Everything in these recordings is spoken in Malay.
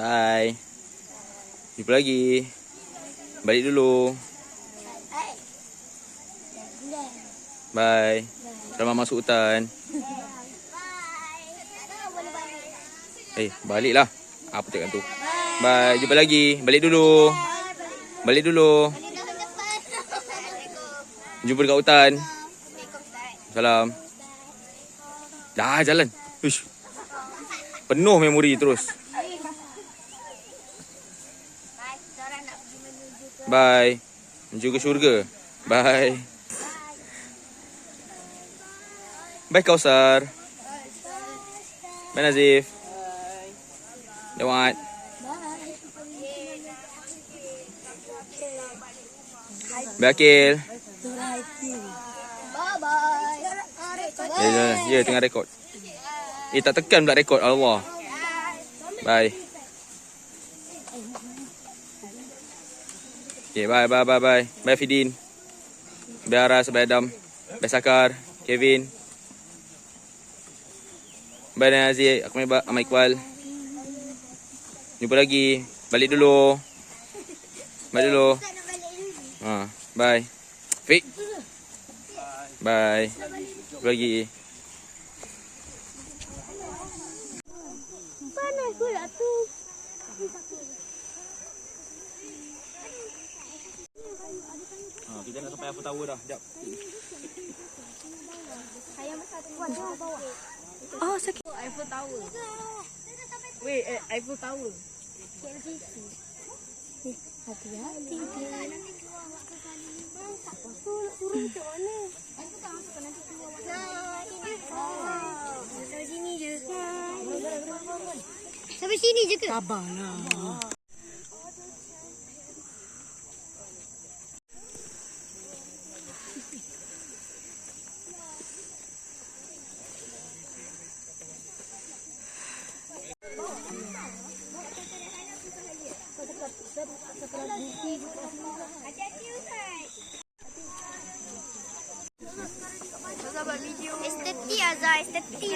Bye. Jumpa lagi. Balik dulu. Bye. Selamat masuk hutan. Baliklah. Apa cakap tu? Bye. Jumpa lagi. Balik dulu. Balik dulu. Jumpa dekat hutan. Salam. Dah jalan. Uish. Penuh memori terus. Bye. Menuju ke syurga. Bye. Bye Kausar. Bye Nazif. Lewat. Bye Akil. Ya, tengah rekod. Tak tekan pula rekod. Allah. Bye. Okay, bye. Bye Fidin. Bye Aras, bye Adam. Bye Sakar, Kevin. Bye Nazir, aku Ahmad Iqbal. Jumpa lagi. Balik dulu. Balik dulu. Bye. Fik. Bye. Jumpa lagi. Panas pula tu. Kita nak sampai Eiffel Tower dah. Sekejap. Oh, sakit. Eiffel Tower. Wait, Eiffel Tower. Hati-hati. Turun macam mana? Sampai sini je. Sampai sini je ke? Sabarlah. Estetik Azhar, estetik.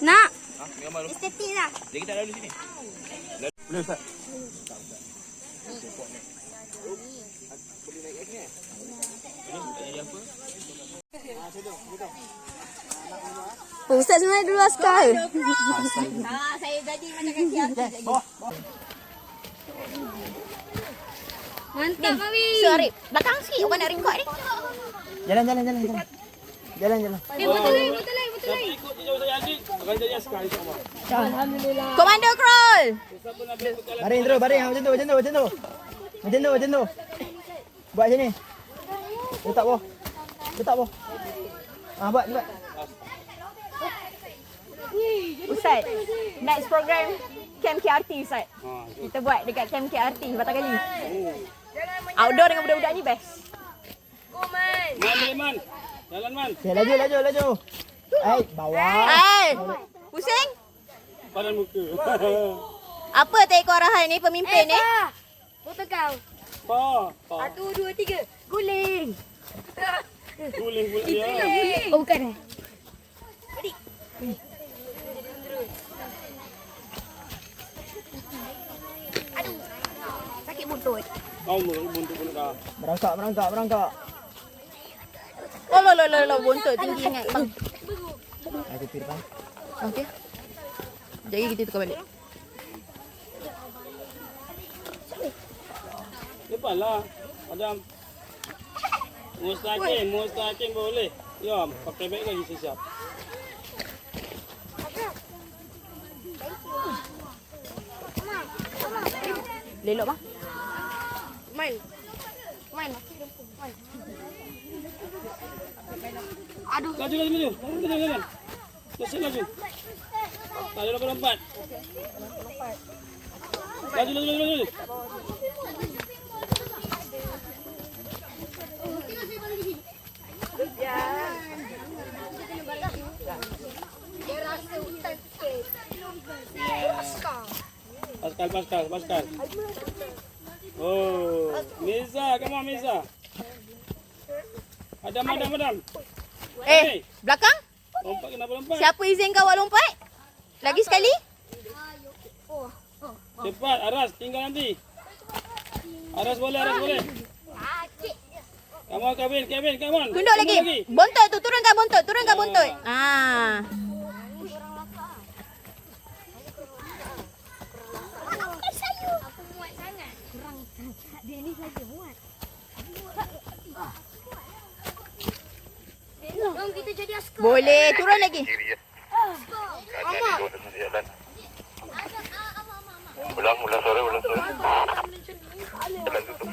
Nak? Estetik lah. Jadi kita lalu sini. Boleh Ustaz? Boleh naik lagi ni? Ini apa? Ustaz sebenarnya dulu askar. Saya jadi macam kaki artis lagi. Mantap, Mawi. Sorry, belakang sikit orang nak record ni. Jalan. Betul. Ikut je jauh saya Aziz. Akan jadi askar insya-Allah. Alhamdulillah. Komando crawl. Baring terus, macam tu. Buat sini. Letak bawah. Buat. Ustaz, next program Camp KRT Ustaz. Kita buat dekat Camp KRT Batang Kali. Outdoor dengan budak-budak ni best. Man. Jalan man. Okay, laju. Bawah. Pusing? Padan muka. Apa tekor arahan ni pemimpin ni? Foto kau. Pa. 1, 2, 3. Guling. Guling ya. Oh, bukan. Aduh. Sakit buntut. Kau buntut dah. Merangkak. Oh, buntut tinggi ingat bang. Aku tir bang. Okey. Jadi kita tukar balik. Cepatlah. Adam. Mustaqim boleh. Ya, pakai beg lagi siap. Lelok bang. Main. Aduh. Laju. Jalan. Laju. Tak ada lompat. Laju. Dia rasa hutan sikit. Pascal. Oh, Miza, come on Miza. Adam. Belakang? Lompat kenapa lompat? Siapa izin kau awak lompat? Lagi sekali. Cepat, Aras. Tinggal nanti. Aras boleh, Aras boleh. Come on, Kevin, come on. Tunduk lagi. Bontot tu, turunkan bontot, turunkan bontot. Ah. Boleh, turun lagi. Ulang sore. Jalan tutup.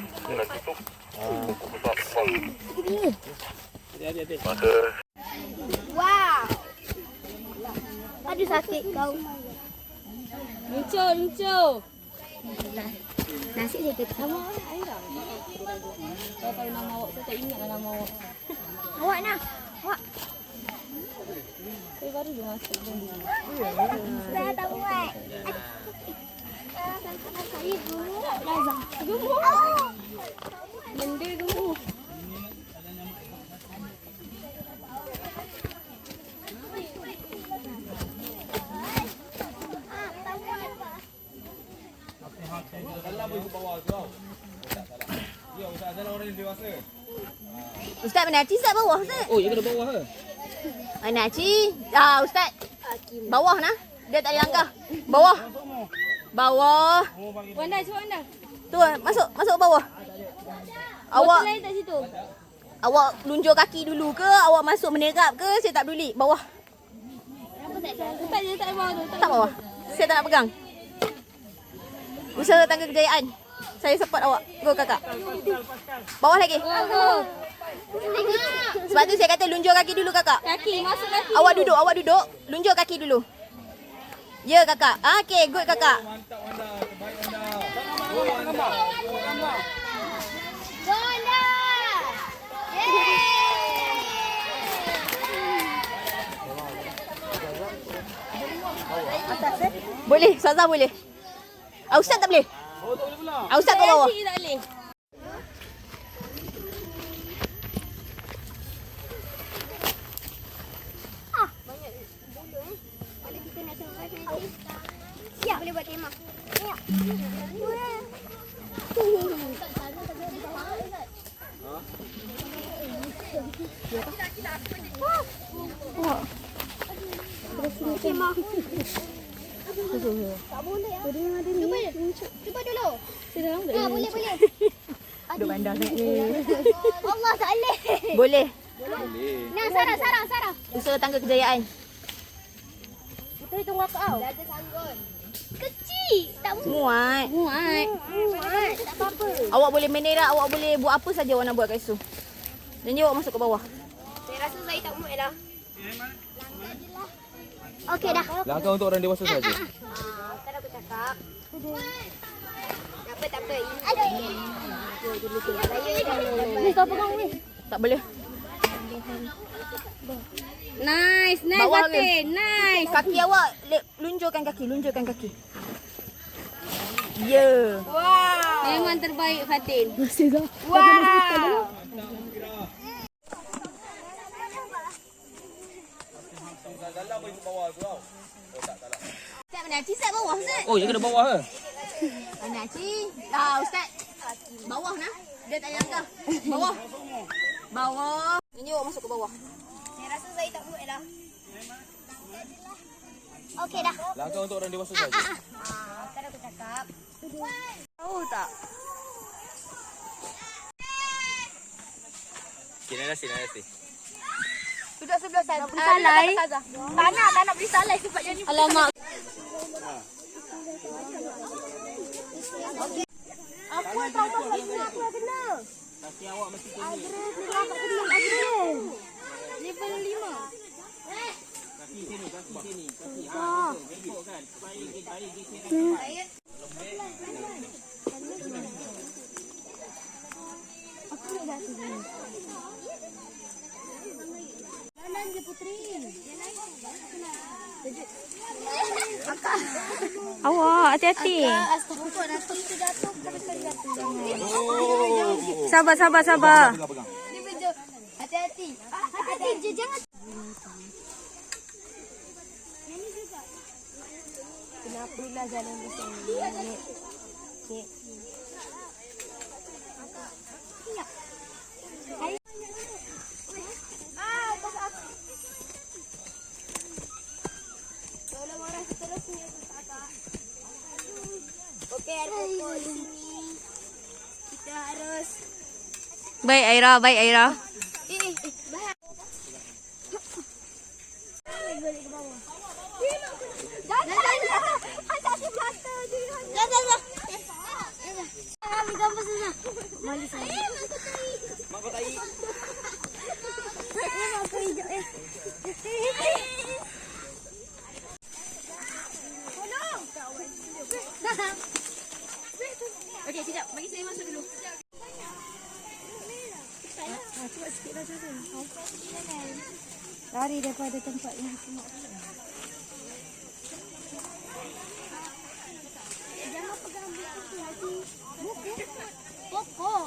Hati-hati. Masa Wow. Aduh sakit kau. Lucu. Nasi saya kata sama. Saya tahu nama awak, saya tak ingat nama awak. Awak nak. Awak. Saya baru je masuk dulu. Dah tak buat. Saya gemuk. Lazam. Gemuk. Benda gemuk. Ustaz Menaci Ustaz bawah Ustaz. Oh, ya kena bawah ke? Menaci. Ustaz. Bawah nah. Dia tak ada langkah. Bawah. Wanda, cuba Wanda. Tu masuk bawah. Awak Lain tak situ. awak lunjur kaki dulu ke? Awak masuk menerap ke? Saya tak peduli. Bawah. Tak je, tak bawah tu. Tak bawah. Saya tak nak pegang. Usaha tangga kejayaan. Saya support awak. Go kakak. Bawah lagi. Sebab tu saya kata lunjur kaki dulu kakak. Kaki, masuk kaki. Awak duduk. Lunjur kaki dulu. Ya kakak. Okey, good kakak. Gonda. Boleh, Saza boleh. Ustaz tak boleh. Oh, tak boleh pula. Ustaz kat bawah. Kaki tak boleh. Siap boleh buat kemah. Siap. Kemah. Tak boleh ah. Cuba dulu. Boleh. Duduk bandar ni. Allah tak boleh. Boleh. Nah, Sarah. Usaha tangga kejayaan. Kita tunggu kau. Dah ada sanggon. Kecil. Tak Muat. muat. Tak apa-apa. Awak boleh menerak, awak boleh buat apa saja awak nak buat kat situ. Dan awak masuk ke bawah. Saya rasa saya tak muat dah. Okey dah. Langkah untuk orang dewasa saja. Kan aku cakap. Tak apa. Aduh. Ni kau pegang ni. Tak boleh. Nice, Bawah Fatin. Nice. Kaki awak lunjurkan kaki. Ya. Memang terbaik Fatin. Ustaz Menaci Ustaz bawah Ustaz. Oh, ya kena bawah ke? Menaci. Ustaz. Bawah nah. Dia tak ada langkah. Bawah. Ini awak masuk ke bawah. Saya rasa saya tak muat dah. Okey dah. Langkah untuk orang dewasa saja. Kan aku cakap. Tahu tak? Nasi. Duduk sebelah sana. Salai. Tak nak beli salai sebab yang ni. Alamak. Apa tahu aku kena. Kaki awak mesti tinggi. Level 5. Kaki sini. Kaki. Bengkok kan. Baik. Jalan je Putri. Awak, hati-hati. Astagfirullah nanti tu jatuh. Sabar. Dia bejok. Hati-hati. Hati-hati je jangan. Apalah jalan besar ni. Cik. Okey, ada di sini. Kita harus Baik Aira, baik Aira. balik ke bawah. Jangan. Hantar si mata je. Jangan. Ambil gambar sana. Mali saya. Mak kau tai. Mak kau hijau. Tolong. Okey, sekejap. Bagi saya masuk dulu. Cepat sikit dah turun. Lari daripada tempat yang semua. Jangan pegang buku lagi. Buku? Pokok.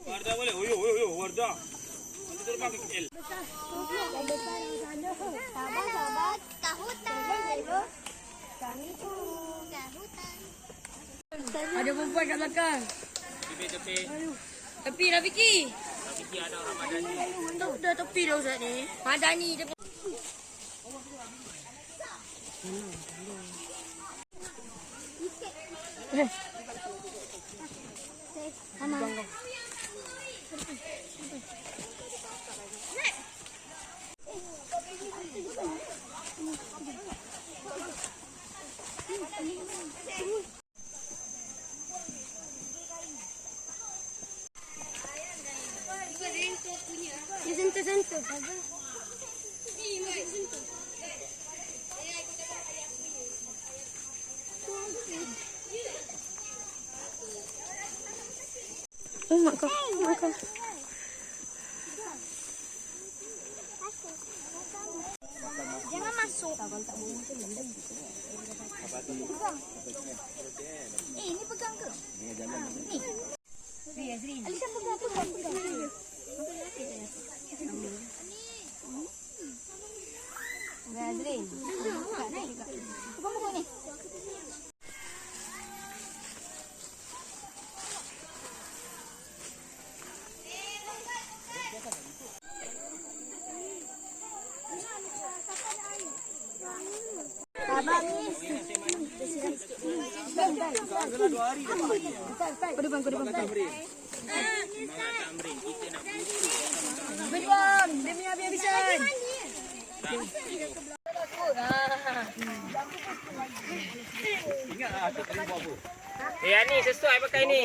Wardah boleh? Uyo, Wardah. Nanti terbang ke KL. Besar. Yang besar yang sana. Sabar. Kahutan. Kami pun. Kahutan. Ada perempuan kat belakang. Tepi. Tepi dah Vicky. Tepi ada orang Madani. Dah tepi dah Ustaz ni. Madani dia. Sentuh. Oh, mak kau. Jangan masuk. Ini pegang ke? Ni. Alisha pegang. Azrin. Buka ni. Abang ni. Kau depan. Berjuang demi habis-habisan. Yang ni sesuai pakai ni.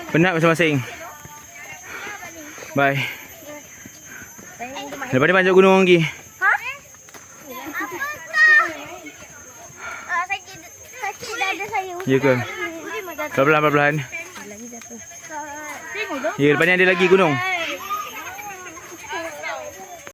Penat masing-masing. Bye. Lepas ni panjat gunung lagi. Sakit dada saya. Ya ke? Pelan-pelan. Ya, lepas ni ada lagi gunung.